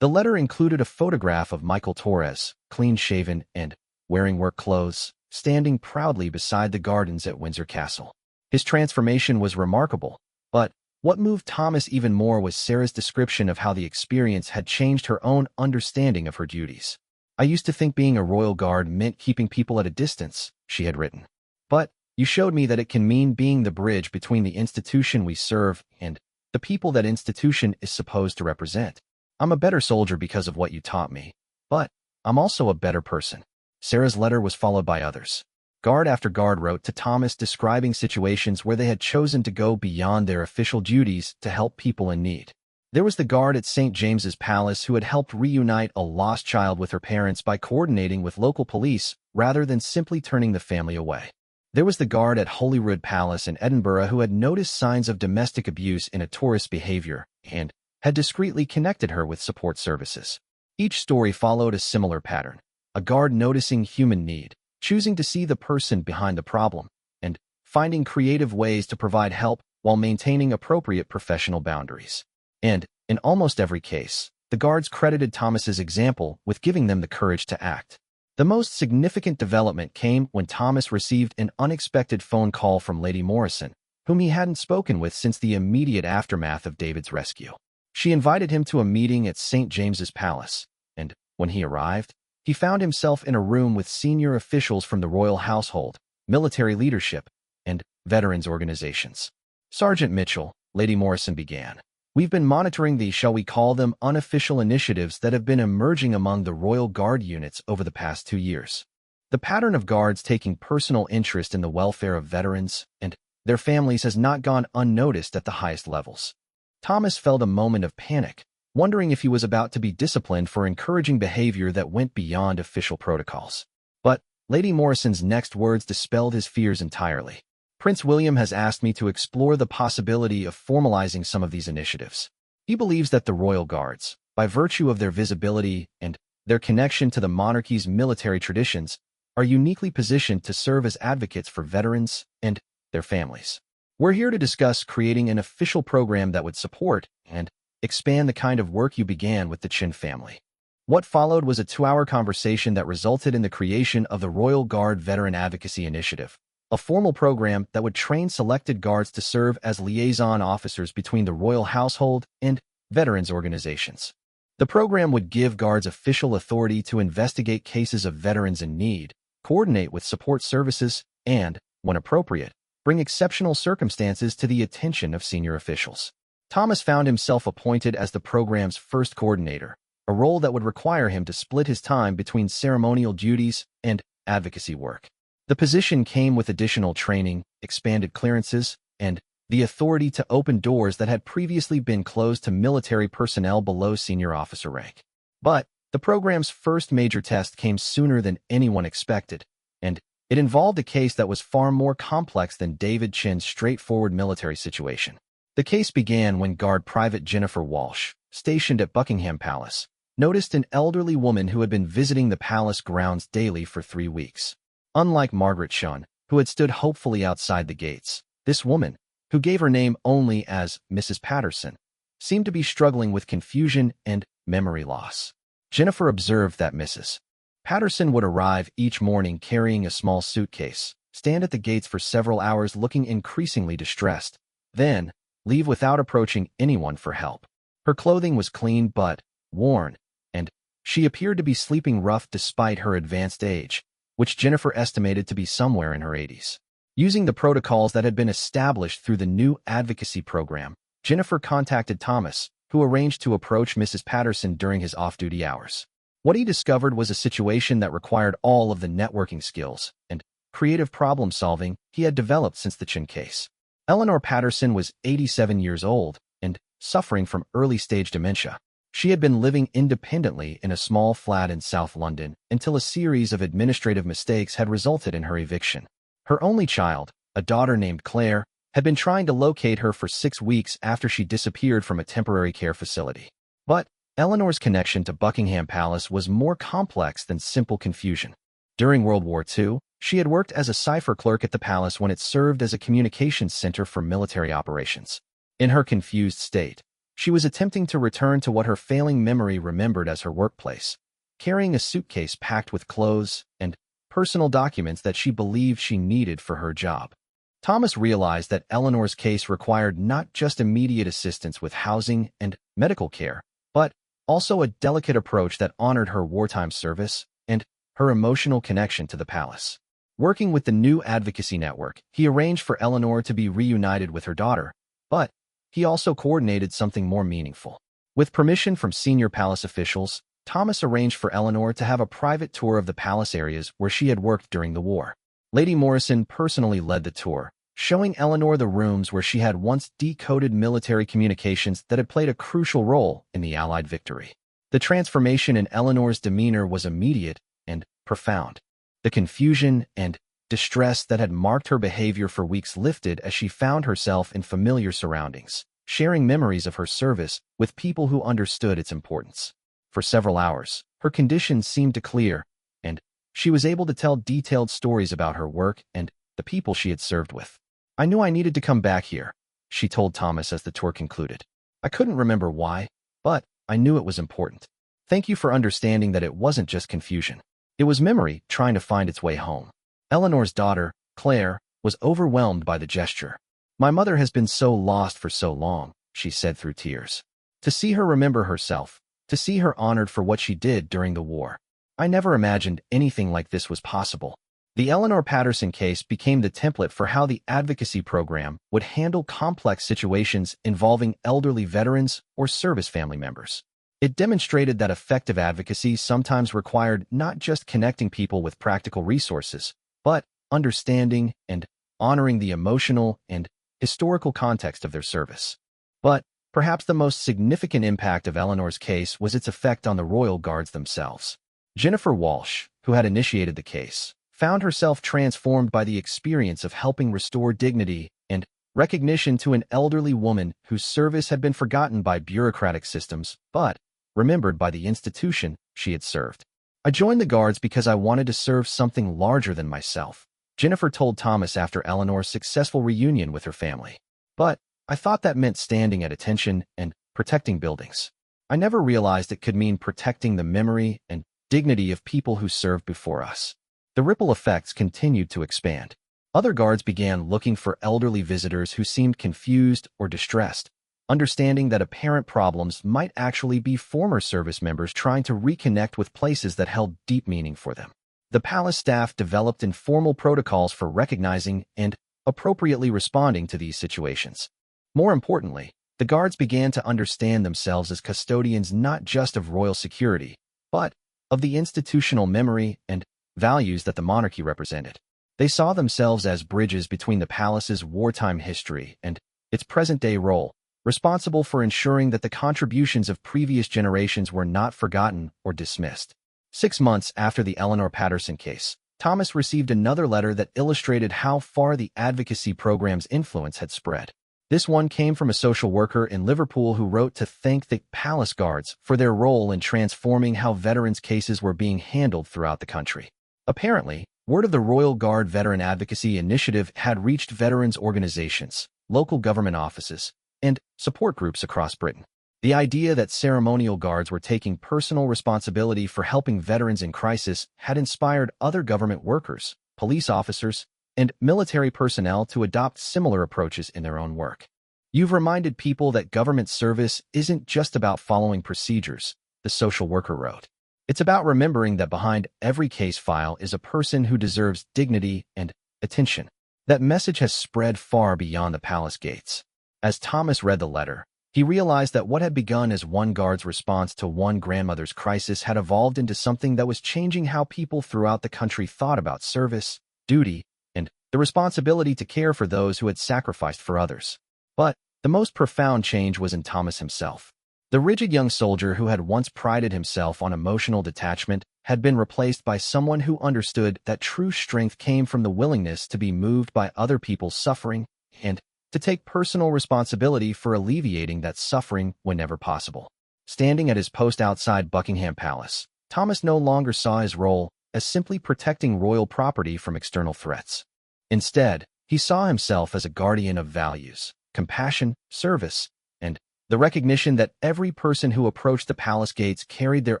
The letter included a photograph of Michael Torres, clean-shaven and wearing work clothes, standing proudly beside the gardens at Windsor Castle. His transformation was remarkable, but what moved Thomas even more was Sarah's description of how the experience had changed her own understanding of her duties. "I used to think being a royal guard meant keeping people at a distance," she had written. "But you showed me that it can mean being the bridge between the institution we serve and the people that institution is supposed to represent. I'm a better soldier because of what you taught me, but I'm also a better person." Sarah's letter was followed by others. Guard after guard wrote to Thomas describing situations where they had chosen to go beyond their official duties to help people in need. There was the guard at St. James's Palace who had helped reunite a lost child with her parents by coordinating with local police rather than simply turning the family away. There was the guard at Holyrood Palace in Edinburgh who had noticed signs of domestic abuse in a tourist's behavior and had discreetly connected her with support services. Each story followed a similar pattern: a guard noticing human need, choosing to see the person behind the problem, and finding creative ways to provide help while maintaining appropriate professional boundaries. And, in almost every case, the guards credited Thomas's example with giving them the courage to act. The most significant development came when Thomas received an unexpected phone call from Lady Morrison, whom he hadn't spoken with since the immediate aftermath of David's rescue. She invited him to a meeting at St. James's Palace, and, when he arrived, he found himself in a room with senior officials from the royal household, military leadership, and veterans organizations. "Sergeant Mitchell," Lady Morrison began, "we've been monitoring the, shall we call them, unofficial initiatives that have been emerging among the Royal Guard units over the past 2 years. The pattern of guards taking personal interest in the welfare of veterans and their families has not gone unnoticed at the highest levels." Thomas felt a moment of panic, wondering if he was about to be disciplined for encouraging behavior that went beyond official protocols. But Lady Morrison's next words dispelled his fears entirely. "Prince William has asked me to explore the possibility of formalizing some of these initiatives. He believes that the Royal Guards, by virtue of their visibility and their connection to the monarchy's military traditions, are uniquely positioned to serve as advocates for veterans and their families. We're here to discuss creating an official program that would support and expand the kind of work you began with the Chin family." What followed was a 2-hour conversation that resulted in the creation of the Royal Guard Veteran Advocacy Initiative, a formal program that would train selected guards to serve as liaison officers between the royal household and veterans organizations. The program would give guards official authority to investigate cases of veterans in need, coordinate with support services, and, when appropriate, bring exceptional circumstances to the attention of senior officials. Thomas found himself appointed as the program's first coordinator, a role that would require him to split his time between ceremonial duties and advocacy work. The position came with additional training, expanded clearances, and the authority to open doors that had previously been closed to military personnel below senior officer rank. But the program's first major test came sooner than anyone expected, and it involved a case that was far more complex than David Chin's straightforward military situation. The case began when Guard Private Jennifer Walsh, stationed at Buckingham Palace, noticed an elderly woman who had been visiting the palace grounds daily for 3 weeks. Unlike Margaret Shun, who had stood hopefully outside the gates, this woman, who gave her name only as Mrs. Patterson, seemed to be struggling with confusion and memory loss. Jennifer observed that Mrs. Patterson would arrive each morning carrying a small suitcase, stand at the gates for several hours looking increasingly distressed, then leave without approaching anyone for help. Her clothing was clean but worn, and she appeared to be sleeping rough despite her advanced age, which Jennifer estimated to be somewhere in her 80s. Using the protocols that had been established through the new advocacy program, Jennifer contacted Thomas, who arranged to approach Mrs. Patterson during his off-duty hours. What he discovered was a situation that required all of the networking skills and creative problem-solving he had developed since the Chin case. Eleanor Patterson was 87 years old and suffering from early-stage dementia. She had been living independently in a small flat in South London until a series of administrative mistakes had resulted in her eviction. Her only child, a daughter named Claire, had been trying to locate her for 6 weeks after she disappeared from a temporary care facility. But Eleanor's connection to Buckingham Palace was more complex than simple confusion. During World War II, she had worked as a cipher clerk at the palace when it served as a communications center for military operations. In her confused state, she was attempting to return to what her failing memory remembered as her workplace, carrying a suitcase packed with clothes and personal documents that she believed she needed for her job. Thomas realized that Eleanor's case required not just immediate assistance with housing and medical care, but also a delicate approach that honored her wartime service and her emotional connection to the palace. Working with the new advocacy network, he arranged for Eleanor to be reunited with her daughter, but he also coordinated something more meaningful. With permission from senior palace officials, Thomas arranged for Eleanor to have a private tour of the palace areas where she had worked during the war. Lady Morrison personally led the tour, showing Eleanor the rooms where she had once decoded military communications that had played a crucial role in the Allied victory. The transformation in Eleanor's demeanor was immediate and profound. The confusion and distress that had marked her behavior for weeks lifted as she found herself in familiar surroundings, sharing memories of her service with people who understood its importance. For several hours, her condition seemed to clear, and she was able to tell detailed stories about her work and the people she had served with. "I knew I needed to come back here," she told Thomas as the tour concluded. "I couldn't remember why, but I knew it was important. Thank you for understanding that it wasn't just confusion. It was memory trying to find its way home." Eleanor's daughter, Claire, was overwhelmed by the gesture. "My mother has been so lost for so long," she said through tears. "To see her remember herself, to see her honored for what she did during the war. I never imagined anything like this was possible." The Eleanor Patterson case became the template for how the advocacy program would handle complex situations involving elderly veterans or service family members. It demonstrated that effective advocacy sometimes required not just connecting people with practical resources, but understanding and honoring the emotional and historical context of their service. But perhaps the most significant impact of Eleanor's case was its effect on the royal guards themselves. Jennifer Walsh, who had initiated the case, found herself transformed by the experience of helping restore dignity and recognition to an elderly woman whose service had been forgotten by bureaucratic systems, but remembered by the institution she had served. "I joined the Guards because I wanted to serve something larger than myself," Jennifer told Thomas after Eleanor's successful reunion with her family. "But I thought that meant standing at attention and protecting buildings. I never realized it could mean protecting the memory and dignity of people who served before us." The ripple effects continued to expand. Other guards began looking for elderly visitors who seemed confused or distressed, understanding that apparent problems might actually be former service members trying to reconnect with places that held deep meaning for them. The palace staff developed informal protocols for recognizing and appropriately responding to these situations. More importantly, the guards began to understand themselves as custodians not just of royal security, but of the institutional memory and values that the monarchy represented. They saw themselves as bridges between the palace's wartime history and its present-day role, responsible for ensuring that the contributions of previous generations were not forgotten or dismissed. 6 months after the Eleanor Patterson case, Thomas received another letter that illustrated how far the advocacy program's influence had spread. This one came from a social worker in Liverpool who wrote to thank the palace guards for their role in transforming how veterans' cases were being handled throughout the country. Apparently, word of the Royal Guard Veteran Advocacy Initiative had reached veterans' organizations, local government offices, and support groups across Britain. The idea that ceremonial guards were taking personal responsibility for helping veterans in crisis had inspired other government workers, police officers, and military personnel to adopt similar approaches in their own work. You've reminded people that government service isn't just about following procedures, the social worker wrote. It's about remembering that behind every case file is a person who deserves dignity and attention. That message has spread far beyond the palace gates. As Thomas read the letter, he realized that what had begun as one guard's response to one grandmother's crisis had evolved into something that was changing how people throughout the country thought about service, duty, and the responsibility to care for those who had sacrificed for others. But the most profound change was in Thomas himself. The rigid young soldier who had once prided himself on emotional detachment had been replaced by someone who understood that true strength came from the willingness to be moved by other people's suffering and to take personal responsibility for alleviating that suffering whenever possible. Standing at his post outside Buckingham Palace, Thomas no longer saw his role as simply protecting royal property from external threats. Instead, he saw himself as a guardian of values, compassion, service, and the recognition that every person who approached the palace gates carried their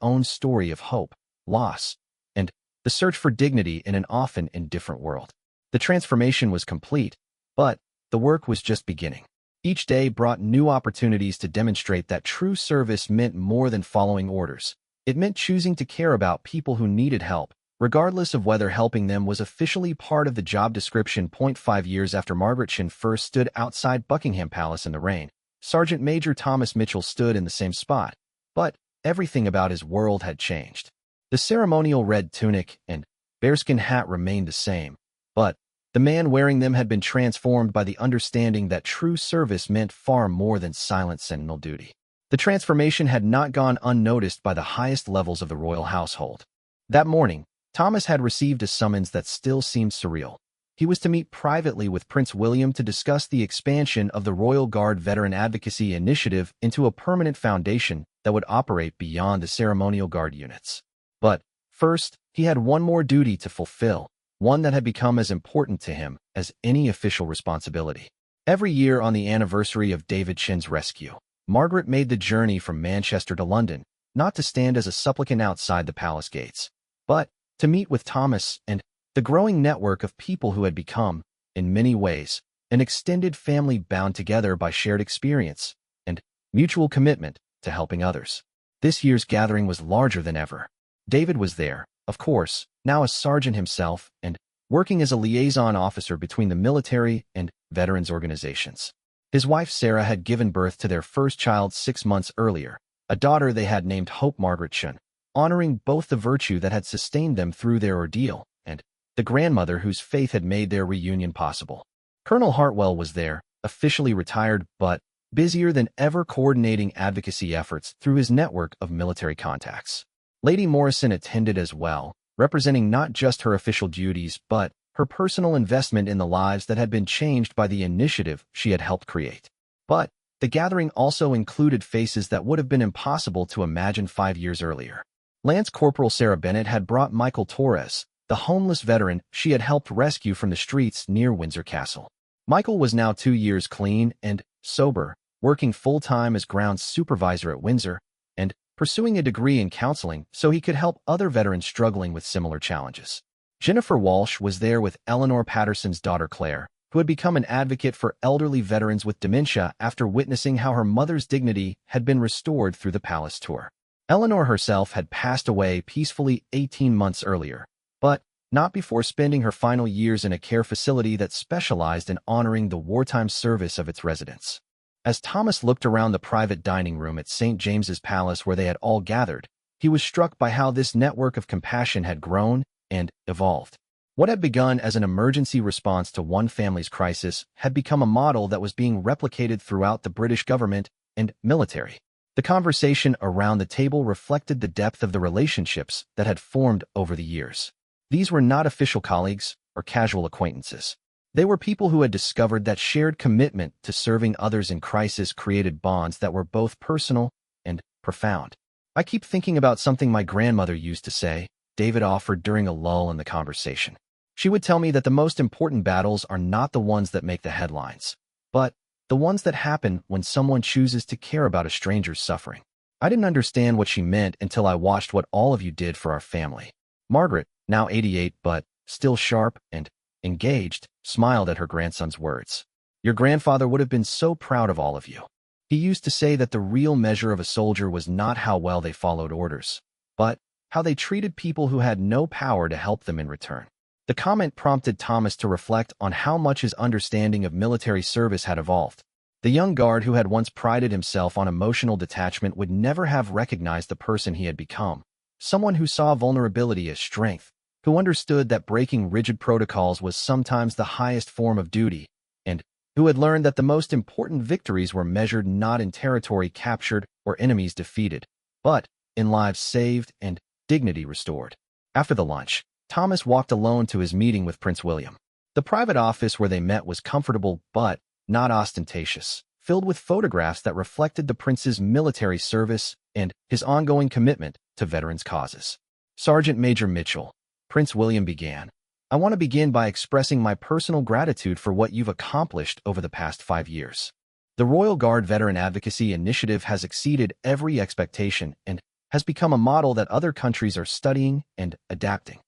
own story of hope, loss, and the search for dignity in an often indifferent world. The transformation was complete, but the work was just beginning. Each day brought new opportunities to demonstrate that true service meant more than following orders. It meant choosing to care about people who needed help, regardless of whether helping them was officially part of the job description. 5 years after Margaret Chin first stood outside Buckingham Palace in the rain, Sergeant Major Thomas Mitchell stood in the same spot, but everything about his world had changed. The ceremonial red tunic and bearskin hat remained the same, but the man wearing them had been transformed by the understanding that true service meant far more than silent sentinel duty. The transformation had not gone unnoticed by the highest levels of the royal household. That morning, Thomas had received a summons that still seemed surreal. He was to meet privately with Prince William to discuss the expansion of the Royal Guard Veteran Advocacy Initiative into a permanent foundation that would operate beyond the ceremonial guard units. But first, he had one more duty to fulfill, one that had become as important to him as any official responsibility. Every year on the anniversary of David Chin's rescue, Margaret made the journey from Manchester to London, not to stand as a supplicant outside the palace gates, but to meet with Thomas and the growing network of people who had become, in many ways, an extended family bound together by shared experience and mutual commitment to helping others. This year's gathering was larger than ever. David was there, of course, now a sergeant himself and working as a liaison officer between the military and veterans organizations. His wife Sarah had given birth to their first child 6 months earlier, a daughter they had named Hope Margaret Chin, honoring both the virtue that had sustained them through their ordeal and the grandmother whose faith had made their reunion possible. Colonel Hartwell was there, officially retired but busier than ever coordinating advocacy efforts through his network of military contacts. Lady Morrison attended as well, representing not just her official duties but her personal investment in the lives that had been changed by the initiative she had helped create. But the gathering also included faces that would have been impossible to imagine 5 years earlier. Lance Corporal Sarah Bennett had brought Michael Torres, the homeless veteran she had helped rescue from the streets near Windsor Castle. Michael was now 2 years clean and sober, working full-time as grounds supervisor at Windsor, and pursuing a degree in counseling so he could help other veterans struggling with similar challenges. Jennifer Walsh was there with Eleanor Patterson's daughter Claire, who had become an advocate for elderly veterans with dementia after witnessing how her mother's dignity had been restored through the palace tour. Eleanor herself had passed away peacefully 18 months earlier, but not before spending her final years in a care facility that specialized in honoring the wartime service of its residents. As Thomas looked around the private dining room at St. James's Palace where they had all gathered, he was struck by how this network of compassion had grown and evolved. What had begun as an emergency response to one family's crisis had become a model that was being replicated throughout the British government and military. The conversation around the table reflected the depth of the relationships that had formed over the years. These were not official colleagues or casual acquaintances. They were people who had discovered that shared commitment to serving others in crisis created bonds that were both personal and profound. "I keep thinking about something my grandmother used to say," David offered during a lull in the conversation. "She would tell me that the most important battles are not the ones that make the headlines, but the ones that happen when someone chooses to care about a stranger's suffering." I didn't understand what she meant until I watched what all of you did for our family. Margaret, now 88 but still sharp and engaged, smiled at her grandson's words. "Your grandfather would have been so proud of all of you. He used to say that the real measure of a soldier was not how well they followed orders, but how they treated people who had no power to help them in return." The comment prompted Thomas to reflect on how much his understanding of military service had evolved. The young guard who had once prided himself on emotional detachment would never have recognized the person he had become, someone who saw vulnerability as strength, who understood that breaking rigid protocols was sometimes the highest form of duty, and who had learned that the most important victories were measured not in territory captured or enemies defeated, but in lives saved and dignity restored. After the lunch, Thomas walked alone to his meeting with Prince William. The private office where they met was comfortable but not ostentatious, filled with photographs that reflected the prince's military service and his ongoing commitment to veterans' causes. "Sergeant Major Mitchell," Prince William began, "I want to begin by expressing my personal gratitude for what you've accomplished over the past 5 years. The Royal Guard Veteran Advocacy Initiative has exceeded every expectation and has become a model that other countries are studying and adapting."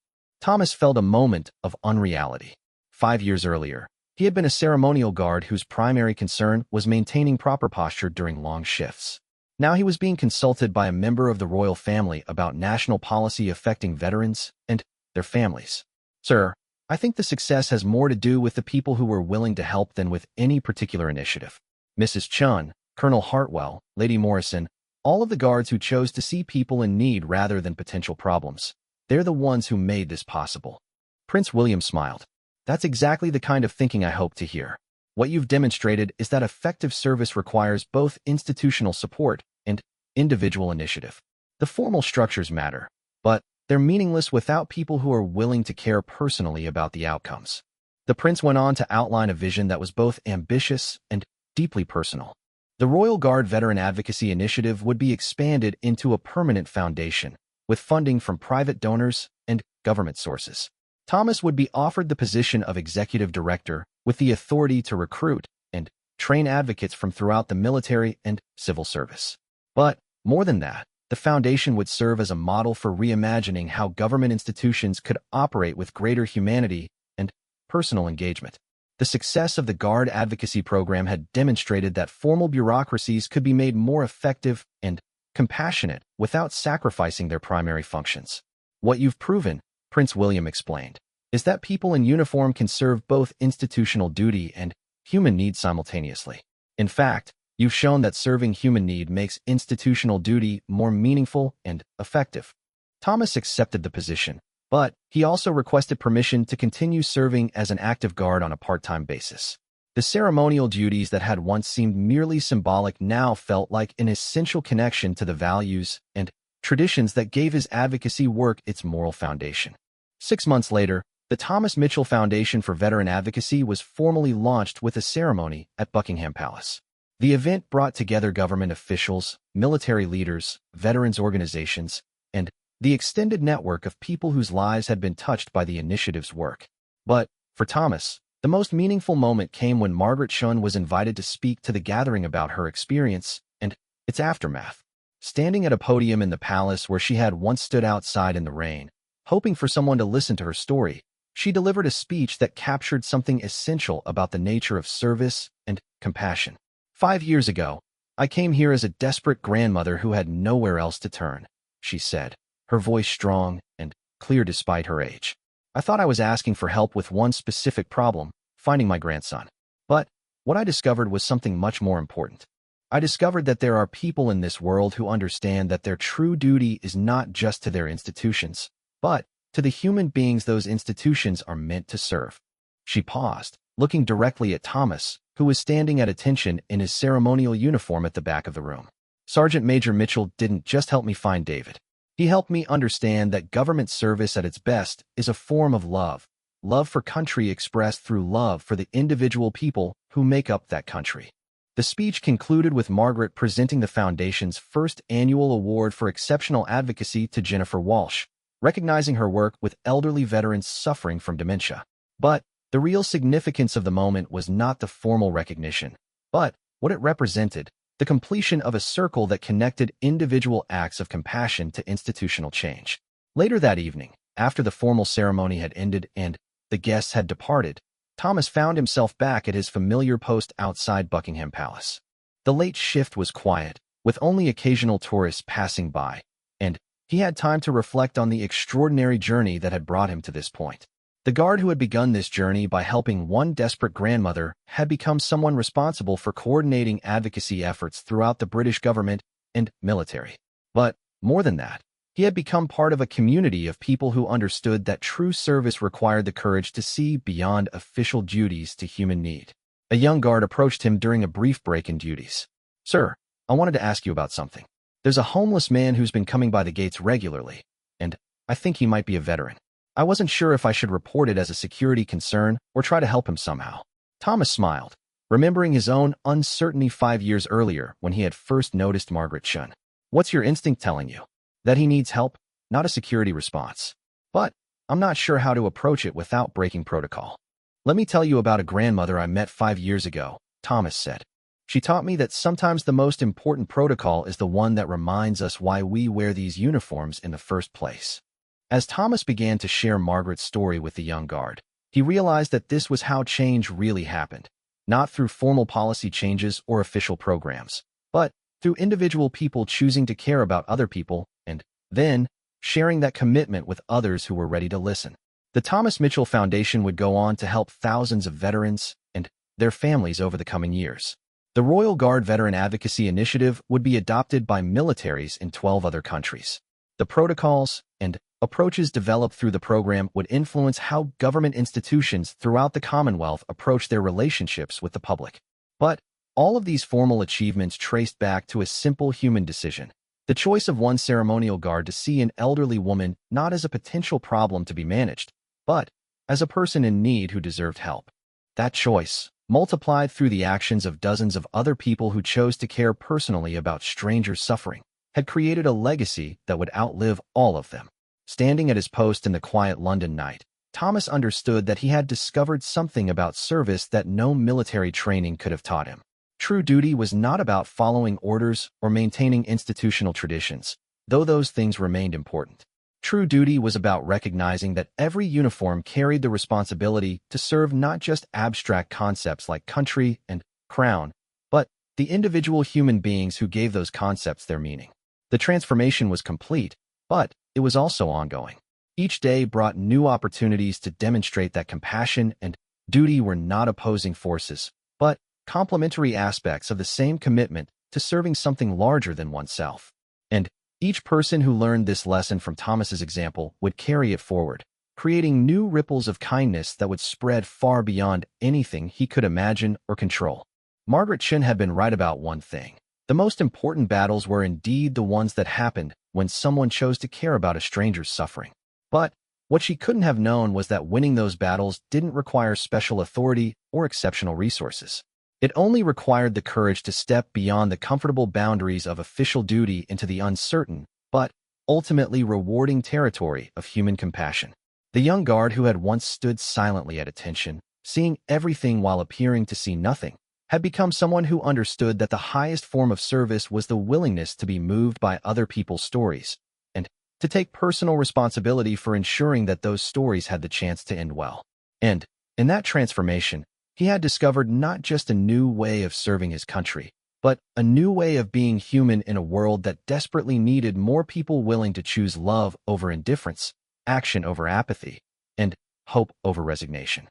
Thomas felt a moment of unreality. 5 years earlier, he had been a ceremonial guard whose primary concern was maintaining proper posture during long shifts. Now he was being consulted by a member of the royal family about national policy affecting veterans and their families. "Sir, I think the success has more to do with the people who were willing to help than with any particular initiative. Mrs. Chun, Colonel Hartwell, Lady Morrison, all of the guards who chose to see people in need rather than potential problems. They're the ones who made this possible." Prince William smiled. "That's exactly the kind of thinking I hope to hear. What you've demonstrated is that effective service requires both institutional support and individual initiative. The formal structures matter, but they're meaningless without people who are willing to care personally about the outcomes." The prince went on to outline a vision that was both ambitious and deeply personal. The Royal Guard Veteran Advocacy Initiative would be expanded into a permanent foundation, with funding from private donors and government sources. Thomas would be offered the position of executive director with the authority to recruit and train advocates from throughout the military and civil service. But more than that, the foundation would serve as a model for reimagining how government institutions could operate with greater humanity and personal engagement. The success of the Guard Advocacy Program had demonstrated that formal bureaucracies could be made more effective and compassionate without sacrificing their primary functions. "What you've proven," Prince William explained, "is that people in uniform can serve both institutional duty and human need simultaneously. In fact, you've shown that serving human need makes institutional duty more meaningful and effective." Thomas accepted the position, but he also requested permission to continue serving as an active guard on a part-time basis. The ceremonial duties that had once seemed merely symbolic now felt like an essential connection to the values and traditions that gave his advocacy work its moral foundation. 6 months later, the Thomas Mitchell Foundation for Veteran Advocacy was formally launched with a ceremony at Buckingham Palace. The event brought together government officials, military leaders, veterans organizations, and the extended network of people whose lives had been touched by the initiative's work. But for Thomas, the most meaningful moment came when Margaret Chun was invited to speak to the gathering about her experience and its aftermath. Standing at a podium in the palace where she had once stood outside in the rain, hoping for someone to listen to her story, she delivered a speech that captured something essential about the nature of service and compassion. "5 years ago, I came here as a desperate grandmother who had nowhere else to turn," she said, her voice strong and clear despite her age. "I thought I was asking for help with one specific problem, finding my grandson. But what I discovered was something much more important. I discovered that there are people in this world who understand that their true duty is not just to their institutions, but to the human beings those institutions are meant to serve. She paused, looking directly at Thomas, who was standing at attention in his ceremonial uniform at the back of the room. Sergeant Major Mitchell didn't just help me find David. He helped me understand that government service at its best is a form of love. Love for country expressed through love for the individual people who make up that country. The speech concluded with Margaret presenting the Foundation's first annual award for exceptional advocacy to Jennifer Walsh, recognizing her work with elderly veterans suffering from dementia. But the real significance of the moment was not the formal recognition, but what it represented, the completion of a circle that connected individual acts of compassion to institutional change. Later that evening, after the formal ceremony had ended and the guests had departed, Thomas found himself back at his familiar post outside Buckingham Palace. The late shift was quiet, with only occasional tourists passing by, and he had time to reflect on the extraordinary journey that had brought him to this point. The guard who had begun this journey by helping one desperate grandmother had become someone responsible for coordinating advocacy efforts throughout the British government and military. But more than that, he had become part of a community of people who understood that true service required the courage to see beyond official duties to human need. A young guard approached him during a brief break in duties. "Sir, I wanted to ask you about something. There's a homeless man who's been coming by the gates regularly, and I think he might be a veteran. I wasn't sure if I should report it as a security concern or try to help him somehow." Thomas smiled, remembering his own uncertainty 5 years earlier when he had first noticed Margaret Chun. "What's your instinct telling you? That he needs help, not a security response. But I'm not sure how to approach it without breaking protocol. Let me tell you about a grandmother I met 5 years ago," Thomas said. "She taught me that sometimes the most important protocol is the one that reminds us why we wear these uniforms in the first place." As Thomas began to share Margaret's story with the young guard, he realized that this was how change really happened, not through formal policy changes or official programs, but through individual people choosing to care about other people and then sharing that commitment with others who were ready to listen. The Thomas Mitchell Foundation would go on to help thousands of veterans and their families over the coming years. The Royal Guard Veteran Advocacy Initiative would be adopted by militaries in 12 other countries. The protocols and approaches developed through the program would influence how government institutions throughout the Commonwealth approach their relationships with the public. But all of these formal achievements traced back to a simple human decision: the choice of one ceremonial guard to see an elderly woman not as a potential problem to be managed, but as a person in need who deserved help. That choice, multiplied through the actions of dozens of other people who chose to care personally about strangers suffering, had created a legacy that would outlive all of them. Standing at his post in the quiet London night, Thomas understood that he had discovered something about service that no military training could have taught him. True duty was not about following orders or maintaining institutional traditions, though those things remained important. True duty was about recognizing that every uniform carried the responsibility to serve not just abstract concepts like country and crown, but the individual human beings who gave those concepts their meaning. The transformation was complete, but it was also ongoing. Each day brought new opportunities to demonstrate that compassion and duty were not opposing forces, but complementary aspects of the same commitment to serving something larger than oneself. And each person who learned this lesson from Thomas's example would carry it forward, creating new ripples of kindness that would spread far beyond anything he could imagine or control. Margaret Chun had been right about one thing. The most important battles were indeed the ones that happened when someone chose to care about a stranger's suffering. But what she couldn't have known was that winning those battles didn't require special authority or exceptional resources. It only required the courage to step beyond the comfortable boundaries of official duty into the uncertain, but ultimately rewarding territory of human compassion. The young guard who had once stood silently at attention, seeing everything while appearing to see nothing, had become someone who understood that the highest form of service was the willingness to be moved by other people's stories, and to take personal responsibility for ensuring that those stories had the chance to end well. And in that transformation, he had discovered not just a new way of serving his country, but a new way of being human in a world that desperately needed more people willing to choose love over indifference, action over apathy, and hope over resignation.